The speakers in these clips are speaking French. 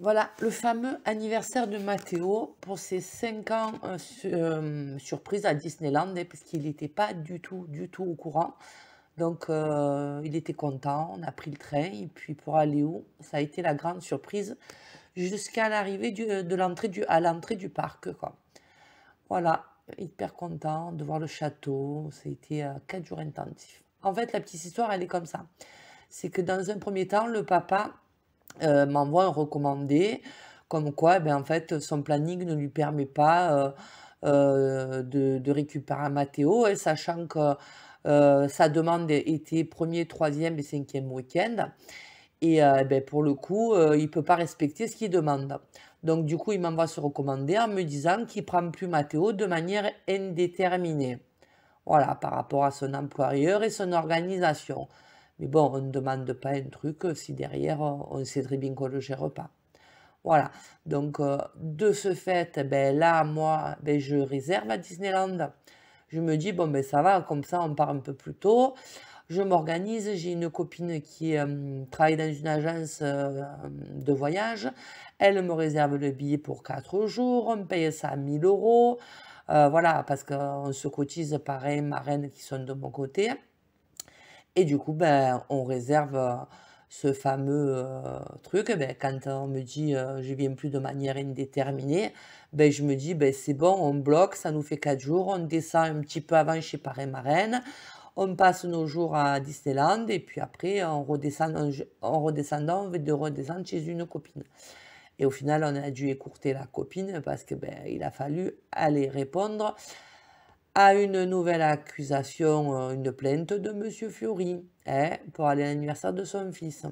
Voilà, le fameux anniversaire de Mathéo pour ses 5 ans, surprise à Disneyland, parce qu'il n'était pas du tout au courant. Donc, il était content, on a pris le train et puis pour aller où? Ça a été la grande surprise jusqu'à l'arrivée de l'entrée du parc, quoi. Voilà, hyper content de voir le château, ça a été, 4 jours intensifs. En fait, la petite histoire, elle est comme ça. C'est que dans un premier temps, le papa m'envoie un recommandé, comme quoi, ben, en fait, son planning ne lui permet pas de récupérer un Mathéo, et sachant que sa demande était premier, troisième et cinquième week-end. Et ben, pour le coup, il ne peut pas respecter ce qu'il demande. Donc, du coup, il m'envoie ce recommandé en me disant qu'il ne prend plus Mathéo de manière indéterminée. Voilà, par rapport à son employeur et son organisation. Mais bon, on ne demande pas un truc si derrière, on sait très bien qu'on ne le gère pas. Voilà, donc de ce fait, ben là, moi, ben, je réserve à Disneyland. Je me dis: «Bon, ben ça va, comme ça, on part un peu plus tôt». Je m'organise, j'ai une copine qui, travaille dans une agence, de voyage. Elle me réserve le billet pour 4 jours, on paye ça à 1 000 €. Voilà, parce qu'on se cotise parrain, marraine qui sont de mon côté. Et du coup, ben, on réserve, ce fameux, truc. Et ben, quand on me dit, «Je viens plus de manière indéterminée», ben, je me dis: «Ben, c'est bon, on bloque, ça nous fait 4 jours, on descend un petit peu avant chez parrain-marraine, on passe nos jours à Disneyland et puis après on redescend en redescendant, on veut de redescendre chez une copine». Et au final, on a dû écourter la copine parce que, ben, il a fallu aller répondre à une nouvelle accusation, une plainte de monsieur Fiori, hein, pour aller à l'anniversaire de son fils.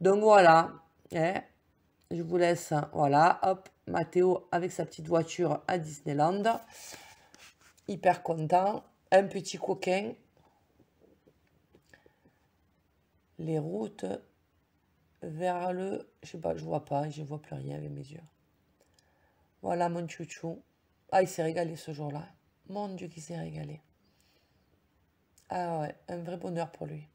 Donc voilà, hein, je vous laisse, voilà, hop, Mathéo avec sa petite voiture à Disneyland, hyper content, un petit coquin. Les routes vers le... Je sais pas, je vois pas, je vois plus rien avec mes yeux. Voilà mon chouchou. Ah, il s'est régalé ce jour-là. Mon Dieu, qu'il s'est régalé. Ah ouais, un vrai bonheur pour lui.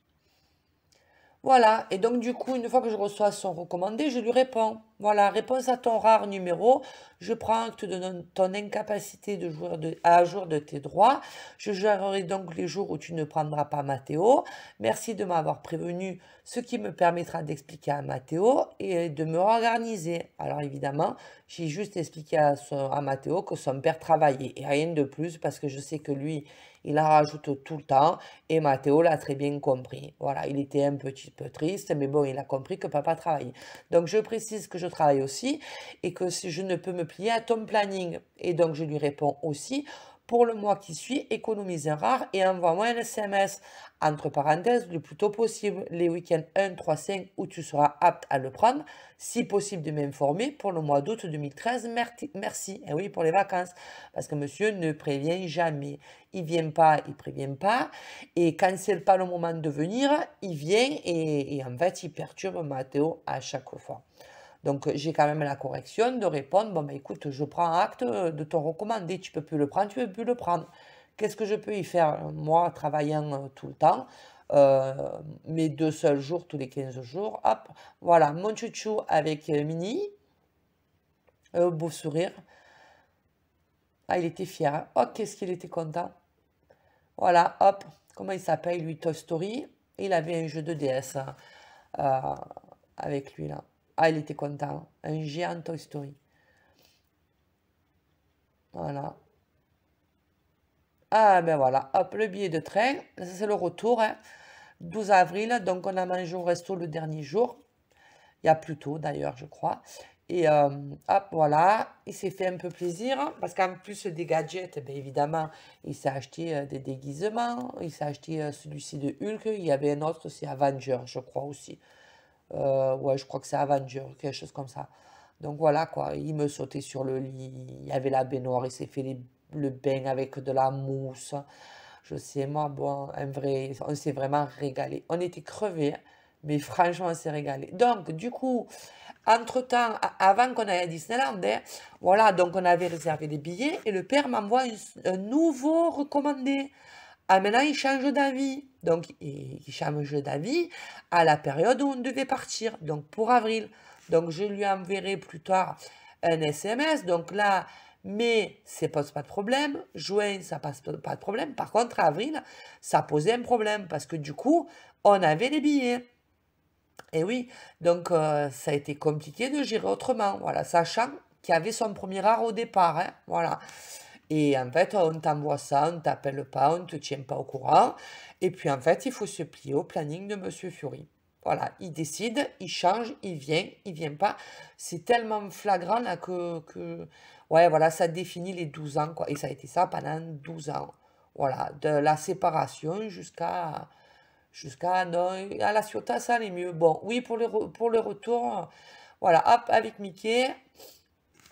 Voilà, et donc du coup, une fois que je reçois son recommandé, je lui réponds. Voilà, réponse à ton rare numéro. Je prends acte de ton incapacité de jouer à jour de tes droits. Je gérerai donc les jours où tu ne prendras pas Mathéo. Merci de m'avoir prévenu, ce qui me permettra d'expliquer à Mathéo et de me réorganiser. Alors évidemment, j'ai juste expliqué à Mathéo que son père travaillait et rien de plus parce que je sais que lui, il en rajoute tout le temps. Et Mathéo l'a très bien compris. Voilà, il était un petit peu triste, mais bon, il a compris que papa travaille. Donc je précise que je travaille aussi et que si je ne peux me plier à ton planning. Et donc je lui réponds aussi, pour le mois qui suit, économise un rare et envoie-moi un SMS, entre parenthèses, le plus tôt possible, les week-ends 1, 3, 5, où tu seras apte à le prendre. Si possible de m'informer pour le mois d'août 2013, merci. Et oui, pour les vacances, parce que monsieur ne prévient jamais. Il vient pas, il prévient pas. Et quand c'est pas le moment de venir, il vient et en fait, il perturbe Mathéo à chaque fois. Donc, j'ai quand même la correction de répondre, bon, bah, écoute, je prends acte de ton recommandé, tu peux plus le prendre, tu peux plus le prendre. Qu'est-ce que je peux y faire, moi, travaillant tout le temps, euh, mes 2 seuls jours tous les 15 jours, hop, voilà, mon chouchou avec Mini, beau sourire. Ah, il était fier, hein. Oh, qu'est-ce qu'il était content. Voilà, hop, comment il s'appelle lui? Toy Story. Il avait un jeu de DS euh, avec lui là. Ah, il était content. Un géant Toy Story. Voilà. Ah ben voilà, hop, le billet de train. Ça c'est le retour, hein. 12 avril, donc on a mangé au resto le dernier jour. Il y a plus tôt d'ailleurs, je crois. Et hop, voilà, il s'est fait un peu plaisir, parce qu'en plus des gadgets, bien évidemment, il s'est acheté des déguisements, il s'est acheté celui-ci de Hulk, il y avait un autre, c'est Avenger, je crois aussi. Ouais, je crois que c'est Avenger, quelque chose comme ça. Donc voilà quoi, il me sautait sur le lit, il y avait la baignoire, il s'est fait le bain avec de la mousse. Je sais, moi, bon, un vrai, on s'est vraiment régalé. On était crevés, hein, mais franchement, on s'est régalé. Donc, du coup, entre-temps, avant qu'on aille à Disneyland, hein, voilà, donc on avait réservé des billets et le père m'envoie un nouveau recommandé. Ah, maintenant, il change d'avis. Donc, il change d'avis à la période où on devait partir, donc pour avril. Donc, je lui enverrai plus tard un SMS. Donc là, mai, ça pose pas de problème. Juin, ça passe pas de problème. Par contre, avril, ça posait un problème parce que du coup, on avait les billets. Et oui, donc ça a été compliqué de gérer autrement, voilà, sachant qu'il y avait son premier rare au départ, hein, voilà. Et en fait, on t'envoie ça, on ne t'appelle pas, on ne te tient pas au courant. Et puis en fait, il faut se plier au planning de Monsieur Fury. Voilà, il décide, il change, il vient pas. C'est tellement flagrant là ouais, voilà, ça définit les 12 ans, quoi. Et ça a été ça pendant 12 ans. Voilà, de la séparation jusqu'à non, à la Ciotat, ça allait mieux. Bon, oui, pour le retour, voilà, hop, avec Mickey,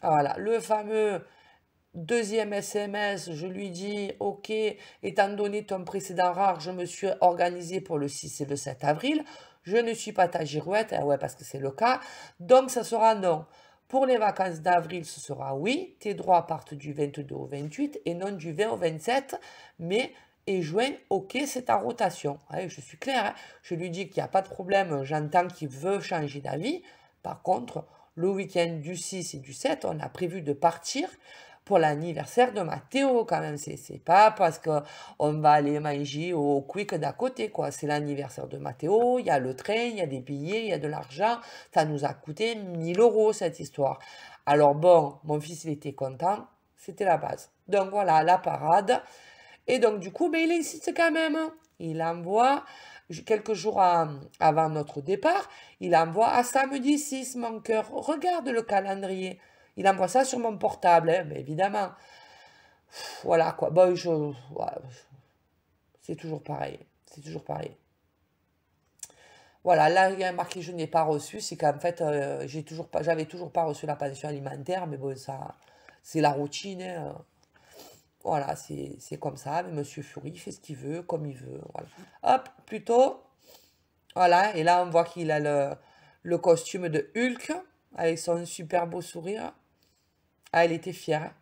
voilà, le fameux deuxième SMS, je lui dis, ok, étant donné ton précédent rare, je me suis organisé pour le 6 et le 7 avril, je ne suis pas ta girouette, ouais, parce que c'est le cas, donc ça sera non. Pour les vacances d'avril, ce sera oui, tes droits partent du 22 au 28 et non du 20 au 27, mais et juin, ok, c'est ta rotation. Ouais, je suis claire, hein. Je lui dis qu'il n'y a pas de problème, j'entends qu'il veut changer d'avis. Par contre, le week-end du 6 et du 7, on a prévu de partir pour l'anniversaire de Mathéo quand même. C'est pas parce qu'on va aller manger au Quick d'à côté, quoi. C'est l'anniversaire de Mathéo, il y a le train, il y a des billets, il y a de l'argent. Ça nous a coûté 1000 € cette histoire. Alors bon, mon fils il était content, c'était la base. Donc voilà, la parade. Et donc, du coup, ben, il insiste quand même. Il envoie, quelques jours avant notre départ, il envoie à samedi 6, mon cœur. Regarde le calendrier. Il envoie ça sur mon portable, hein, mais évidemment. Voilà quoi. Bon, ouais, c'est toujours pareil. C'est toujours pareil. Voilà, là, il y a marqué je n'ai pas reçu. C'est qu'en fait, j'avais toujours pas reçu la pension alimentaire, mais bon, ça, c'est la routine, hein. Voilà, c'est comme ça, mais Monsieur Fury fait ce qu'il veut, comme il veut, voilà. Hop, plutôt, voilà, et là on voit qu'il a le costume de Hulk, avec son super beau sourire. Ah, il était fier, hein.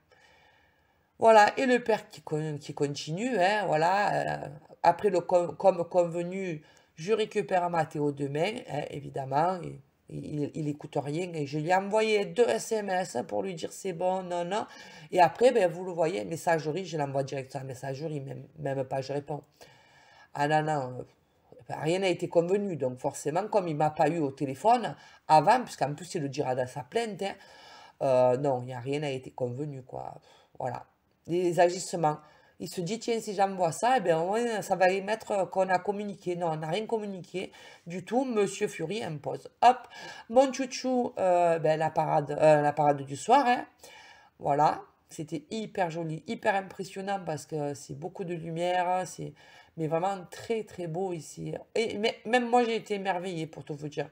Voilà, et le père qui continue, hein, voilà. Après, comme convenu, je récupère Mathéo demain, hein, évidemment. Il écoute rien. Et je lui ai envoyé 2 SMS pour lui dire c'est bon, non, non. Et après, ben, vous le voyez, messagerie, je l'envoie direct sur la messagerie, même pas, je réponds. Ah non, non, rien n'a été convenu. Donc forcément, comme il ne m'a pas eu au téléphone avant, puisqu'en plus il le dira dans sa plainte, hein, non, il n'y a rien n'a été convenu, quoi. Voilà. Les agissements. Il se dit, tiens, si j'envoie ça, eh bien, au moins, ça va y mettre qu'on a communiqué. Non, on n'a rien communiqué du tout. Monsieur Fury impose. Hop, mon chouchou, ben, la parade du soir, hein. Voilà. C'était hyper joli, hyper impressionnant parce que c'est beaucoup de lumière. Mais vraiment très, très beau ici. Même moi, j'ai été émerveillée, pour tout vous dire.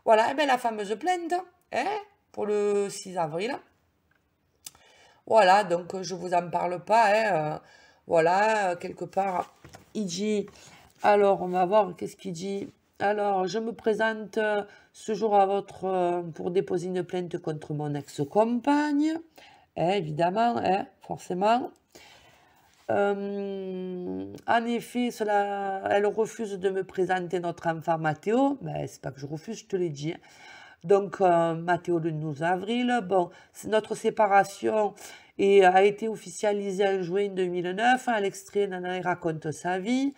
Voilà, et bien, la fameuse plainte, hein, pour le 6 avril. Voilà, donc je vous en parle pas, hein, voilà, quelque part, il dit, alors on va voir qu'est-ce qu'il dit. Alors, je me présente ce jour à pour déposer une plainte contre mon ex-compagne, hein, évidemment, hein, forcément. En effet, elle refuse de me présenter notre enfant Mathéo, mais c'est pas que je refuse, je te l'ai dit, hein. Donc, Mathéo le 12 avril. Bon, notre séparation a été officialisée en juin 2009. À l'extrait, Nana il raconte sa vie,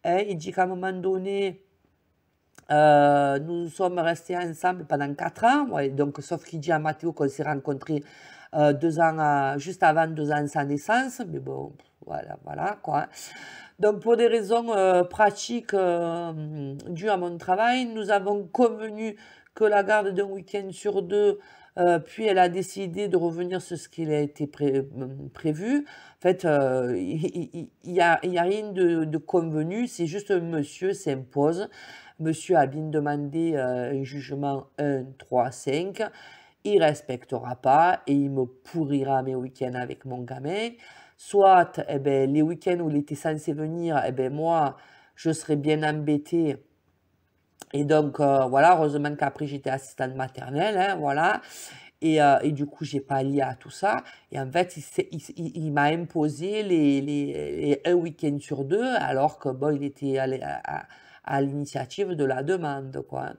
hein. Il dit qu'à un moment donné, nous sommes restés ensemble pendant 4 ans. Ouais, donc, sauf qu'il dit à Mathéo qu'on s'est rencontrés 2 ans, juste avant 2 ans sans naissance. Mais bon, voilà quoi. Donc, pour des raisons pratiques dues à mon travail, nous avons convenu que la garde d'un week-end sur 2, puis elle a décidé de revenir sur ce qui a été prévu. En fait, il n'y a rien de convenu, c'est juste monsieur s'impose. Monsieur a bien demandé un jugement 1, 3, 5. Il ne respectera pas et il me pourrira mes week-ends avec mon gamin. Soit, eh ben, les week-ends où il était censé venir, eh ben, moi, je serais bien embêtée. Et donc, voilà, heureusement qu'après, j'étais assistante maternelle, hein, voilà. Et du coup, j'ai pallié à tout ça. Et en fait, il m'a imposé un week-end sur 2, alors que, bon, il était à l'initiative de la demande, quoi.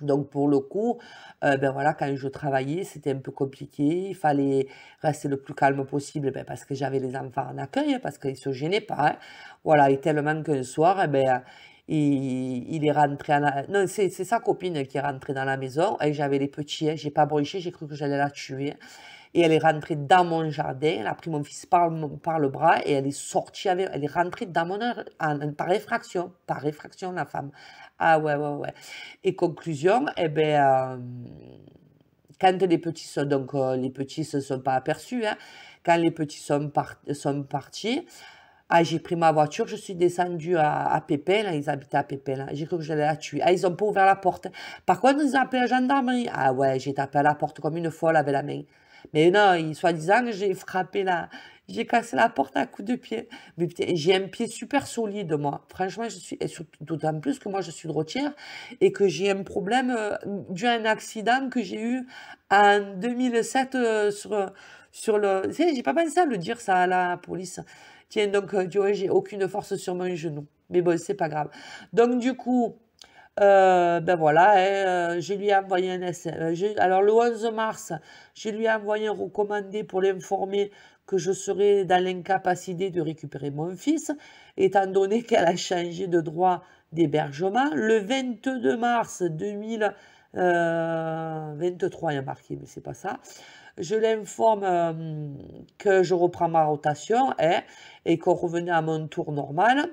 Donc pour le coup, ben voilà, quand je travaillais, c'était un peu compliqué. Il fallait rester le plus calme possible, ben, parce que j'avais les enfants en accueil, parce qu'ils se gênaient pas, hein. Voilà, et tellement qu'un soir, eh ben, il est rentré à la non, c'est sa copine qui est rentrée dans la maison et j'avais les petits, hein, j'ai pas bronché, j'ai cru que j'allais la tuer et elle est rentrée dans mon jardin, elle a pris mon fils par le bras et elle est sortie avec elle est rentrée dans mon par effraction la femme. Ah ouais, ouais, ouais, et conclusion, eh ben, quand les petits sont donc les petits se sont pas aperçus, hein, quand les petits sont partis, ah, j'ai pris ma voiture, je suis descendue à Pépin, là, ils habitaient à Pépin, là. J'ai cru que j'allais la tuer. Ah, ils ont pas ouvert la porte. Par contre, ils ont appelé la gendarmerie. Ah ouais, j'ai tapé à la porte comme une folle avec la main. Mais non, soi-disant, j'ai frappé j'ai cassé la porte à coups de pied. Mais putain, j'ai un pied super solide, moi. Franchement, et d'autant plus que moi, je suis droitière et que j'ai un problème dû à un accident que j'ai eu en 2007 sur le. Tu sais, j'ai pas pensé à le dire ça à la police. Tiens, donc, tu vois, j'ai aucune force sur mon genou. Mais bon, c'est pas grave. Donc, du coup, ben voilà, hein, je lui ai envoyé un SMS. Alors, le 11 mars, je lui ai envoyé un recommandé pour l'informer que je serais dans l'incapacité de récupérer mon fils, étant donné qu'elle a changé de droit d'hébergement. Le 22 mars 2023, il y a marqué, mais c'est pas ça. Je l'informe que je reprends ma rotation, hein, et qu'on revenait à mon tour normal.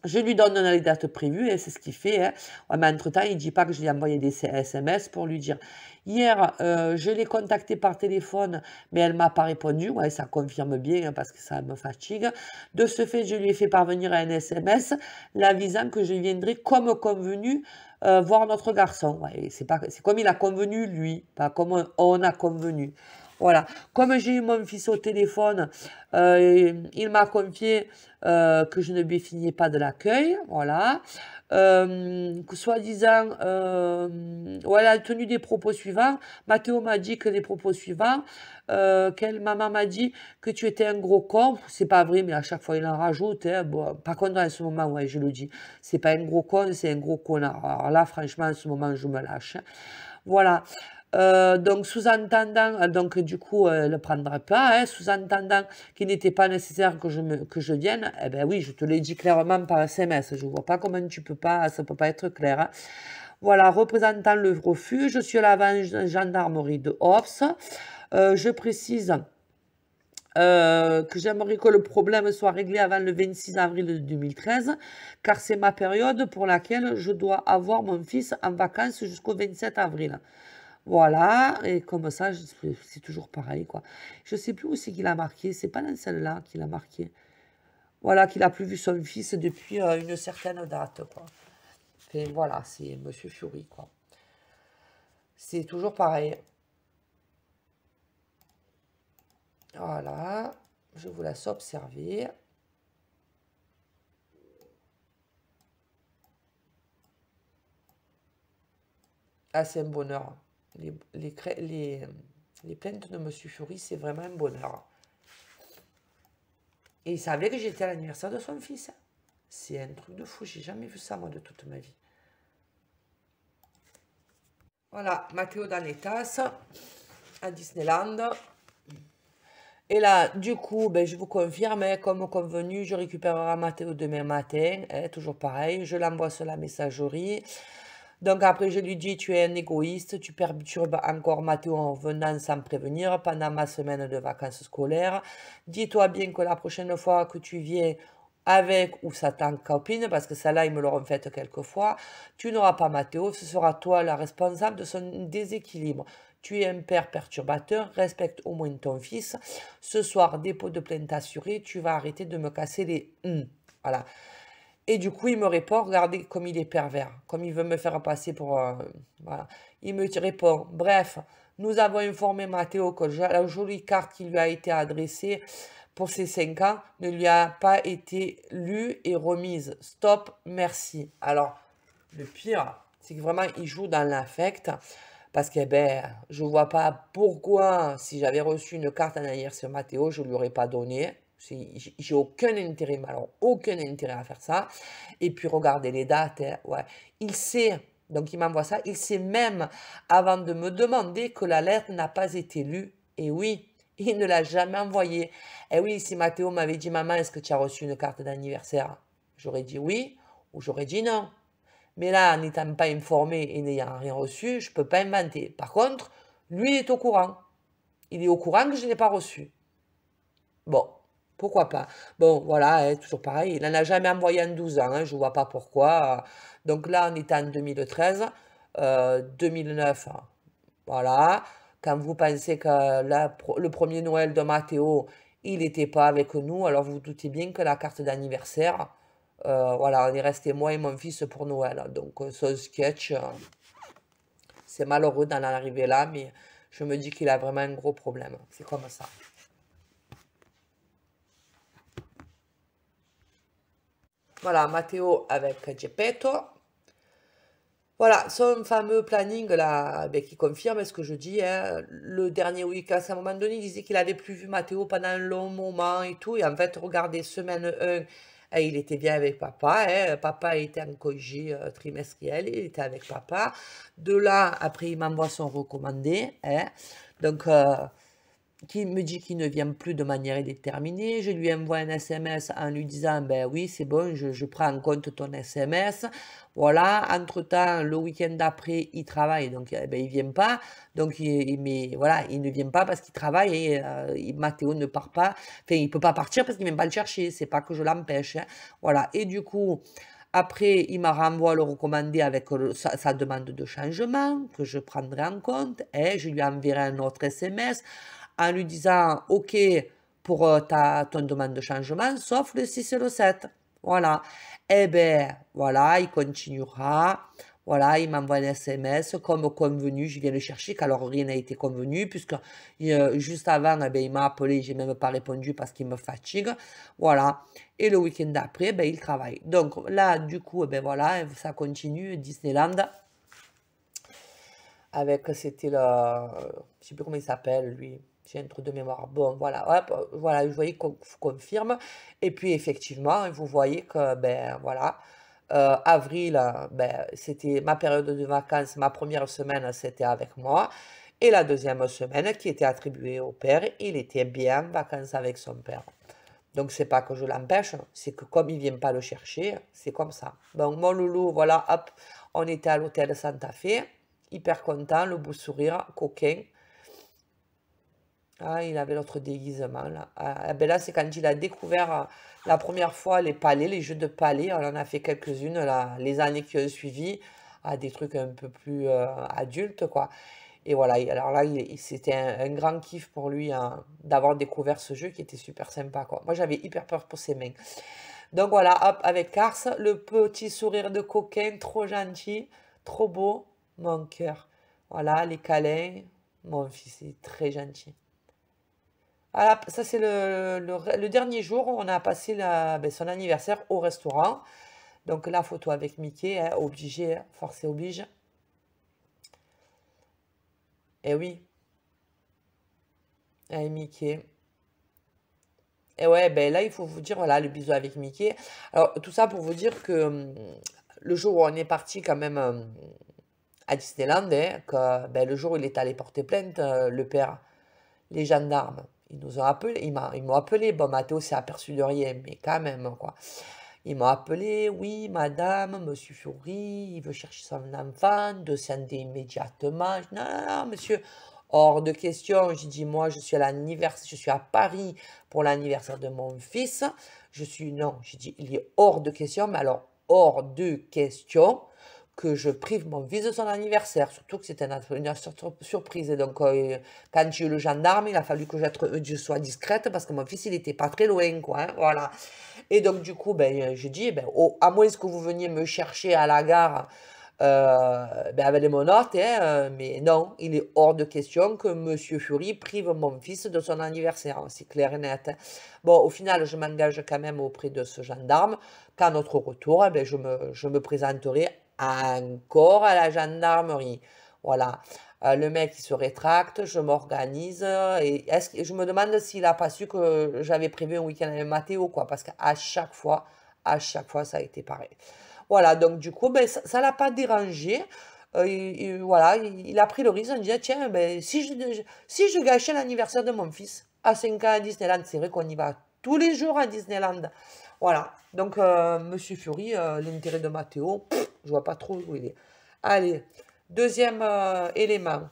Je lui donne les dates prévues et c'est ce qu'il fait, hein. Ouais, mais entre-temps, il ne dit pas que je lui ai envoyé des SMS pour lui dire. Hier, je l'ai contactée par téléphone, mais elle ne m'a pas répondu. Ouais, ça confirme bien, hein, parce que ça me fatigue. De ce fait, je lui ai fait parvenir un SMS l'avisant que je viendrai comme convenu voir notre garçon. Ouais, c'est comme il a convenu, lui, pas comme on a convenu. Voilà. Comme j'ai eu mon fils au téléphone, il m'a confié que je ne lui finis pas de l'accueil, voilà. Que soi-disant, elle a tenu des propos suivants. Mathéo m'a dit que les propos suivants, quelle maman m'a dit que tu étais un gros con. C'est pas vrai, mais à chaque fois il en rajoute, hein. Bon, par contre, en ce moment, ouais, je le dis, c'est pas un gros con, c'est un gros connard. Alors là, franchement, en ce moment, je me lâche, hein. Voilà. Donc, sous-entendant, donc du coup, elle ne prendra pas, hein, sous-entendant qu'il n'était pas nécessaire que je vienne, eh ben oui, je te l'ai dit clairement par SMS. Je ne vois pas comment tu peux pas, ça peut pas être clair, hein. Voilà, représentant le refuge, je suis à la gendarmerie de Ops. Je précise que j'aimerais que le problème soit réglé avant le 26 avril 2013, car c'est ma période pour laquelle je dois avoir mon fils en vacances jusqu'au 27 avril. Voilà, et comme ça, c'est toujours pareil, quoi. Je sais plus où c'est qu'il a marqué, c'est pas dans celle-là qu'il a marqué. Voilà, qu'il a plus vu son fils depuis une certaine date, quoi. Et voilà, c'est Monsieur Fury, quoi. C'est toujours pareil. Voilà, je vous laisse observer. Ah, c'est un bonheur. Les plaintes de Monsieur Fury, c'est vraiment un bonheur. Et il savait que j'étais à l'anniversaire de son fils. C'est un truc de fou, j'ai jamais vu ça, moi, de toute ma vie. Voilà, Matteo dans les tasses, à Disneyland. Et là, du coup, ben, je vous confirme, hein, comme convenu, je récupérerai Matteo demain matin, hein, toujours pareil, je l'envoie sur la messagerie. Donc après, je lui dis, tu es un égoïste, tu perturbes encore Matteo en venant sans prévenir pendant ma semaine de vacances scolaires. Dis-toi bien que la prochaine fois que tu viens avec ou sa tante copine, parce que celle-là, ils me l'ont fait quelquefois, tu n'auras pas Matteo, ce sera toi la responsable de son déséquilibre. Tu es un père perturbateur, respecte au moins ton fils. Ce soir, dépôt de plainte assuré, tu vas arrêter de me casser les... Voilà. Et du coup, il me répond, regardez comme il est pervers, comme il veut me faire passer pour... voilà. Il me répond, bref, nous avons informé Matteo que la jolie carte qui lui a été adressée pour ses 5 ans ne lui a pas été lue et remise. Stop, merci. Alors, le pire, c'est que vraiment, il joue dans l'affect. Parce que ben, je ne vois pas pourquoi, si j'avais reçu une carte en anniversaire Mathéo, je ne lui aurais pas donné. J'ai aucun intérêt, mais alors aucun intérêt à faire ça. Et puis regardez les dates, hein, ouais. Il sait Donc, il m'envoie ça. Il sait même, avant de me demander, que la lettre n'a pas été lue. Et oui, il ne l'a jamais envoyée. Et oui, si Mathéo m'avait dit, maman, est-ce que tu as reçu une carte d'anniversaire? J'aurais dit oui ou j'aurais dit non. Mais là, n'étant pas informé et n'ayant rien reçu, je ne peux pas inventer. Par contre, lui, il est au courant. Il est au courant que je ne l'ai pas reçu. Bon, pourquoi pas. Bon, voilà, hein, toujours pareil. Il n'en a jamais envoyé en 12 ans. Hein, je ne vois pas pourquoi. Donc là, on est en 2013. 2009, voilà. Quand vous pensez que le premier Noël de Mathéo, il n'était pas avec nous, alors vous vous doutez bien que la carte d'anniversaire, voilà, on est resté moi et mon fils pour Noël. Donc ce sketch, c'est malheureux d'en arriver là, mais je me dis qu'il a vraiment un gros problème. C'est comme ça. Voilà, Mathéo avec Geppetto. Voilà, son fameux planning là, ben, qui confirme ce que je dis. Hein. Le dernier week-end, à un moment donné, il disait qu'il avait plus vu Mathéo pendant un long moment et tout. Et en fait, regardez, semaine 1, il était bien avec papa. Hein. Papa était en congé trimestriel, il était avec papa. De là, après, il m'envoie son recommandé. Hein. Donc, qui me dit qu'il ne vient plus de manière indéterminée. Je lui envoie un SMS en lui disant, ben oui, c'est bon, je prends en compte ton SMS. Voilà, entre-temps, le week-end d'après, il travaille, donc ben, il ne vient pas. Donc, mais, voilà, il ne vient pas parce qu'il travaille et Mathéo ne part pas. Enfin, il ne peut pas partir parce qu'il ne vient pas le chercher. C'est pas que je l'empêche. Hein. Voilà, et du coup... Après, il m'a renvoie le recommandé avec sa demande de changement que je prendrai en compte et je lui enverrai un autre SMS en lui disant OK pour ton demande de changement, sauf le 6 et le 7. Voilà. Eh bien, voilà, il continuera. Voilà, il m'envoie un SMS comme convenu, je viens le chercher, qu'alors rien n'a été convenu, puisque juste avant, eh bien, il m'a appelé, j'ai même pas répondu parce qu'il me fatigue. Voilà. Et le week-end d'après, ben, il travaille. Donc là, du coup, eh ben voilà, ça continue, Disneyland. Avec, c'était le... Je sais plus comment il s'appelle, lui. J'ai un trou de mémoire. Bon, voilà, hop, voilà, vous voyez qu'on confirme. Et puis, effectivement, vous voyez que, ben, voilà, avril, ben, c'était ma période de vacances, ma première semaine, c'était avec moi. Et la deuxième semaine, qui était attribuée au père, il était bien en vacances avec son père. Donc, c'est pas que je l'empêche, c'est que comme il vient pas le chercher, c'est comme ça. Donc, mon loulou, voilà, hop, on était à l'hôtel Santa Fe, hyper content, le beau sourire, coquin. Ah, il avait l'autre déguisement, là. Ah, ben là, c'est quand il a découvert la première fois les palais, les jeux de palais. On en a fait quelques-unes, les années qui ont suivi, des trucs un peu plus adultes, quoi. Et voilà, alors là, c'était un grand kiff pour lui hein, d'avoir découvert ce jeu qui était super sympa, quoi. Moi, j'avais hyper peur pour ses mains. Donc voilà, hop, avec Cars, le petit sourire de coquin, trop gentil, trop beau, mon cœur. Voilà, les câlins, mon fils est très gentil. Voilà, ça c'est le dernier jour, on a passé ben, son anniversaire au restaurant. Donc la photo avec Mickey, hein, obligé, force et oblige. Eh oui, Mickey. Et ouais, ben là, il faut vous dire, voilà, le bisou avec Mickey. Alors, tout ça pour vous dire que le jour où on est parti quand même à Disneyland, hein, que, ben, le jour où il est allé porter plainte, le père, les gendarmes, ils nous ont appelé, ils m'ont appelé. Bon, Mathéo s'est aperçu de rien, mais quand même, quoi. Ils m'ont appelé, oui, madame, monsieur Fury, il veut chercher son enfant, descendez immédiatement. Non, non, non, monsieur, hors de question. J'ai dit, moi, je suis à l'anniversaire, je suis à Paris pour l'anniversaire de mon fils. Non, j'ai dit, il est hors de question, mais alors, hors de question que je prive mon fils de son anniversaire, surtout que c'était une surprise. Et donc, quand j'ai eu le gendarme, il a fallu que je sois discrète parce que mon fils, il n'était pas très loin, quoi, hein, voilà. Et donc, du coup, ben, je dis, ben, à moins que vous veniez me chercher à la gare ben, avec les monotes, hein, mais non, il est hors de question que Monsieur Fury prive mon fils de son anniversaire, hein, c'est clair et net. Hein. Bon, au final, je m'engage quand même auprès de ce gendarme qu'à notre retour, eh ben, je me présenterai encore à la gendarmerie. Voilà. Le mec, il se rétracte, je m'organise. Et je me demande s'il n'a pas su que j'avais prévu un week-end avec Mathéo, quoi, parce qu'à chaque fois, ça a été pareil. Voilà, donc du coup, ben, ça l'a pas dérangé. Voilà, il a pris le risque en disant, tiens, ben, si je gâchais l'anniversaire de mon fils à 5 ans à Disneyland, c'est vrai qu'on y va tous les jours à Disneyland. Voilà, donc Monsieur Fury, l'intérêt de Mathéo, je vois pas trop où il est. Allez, deuxième élément.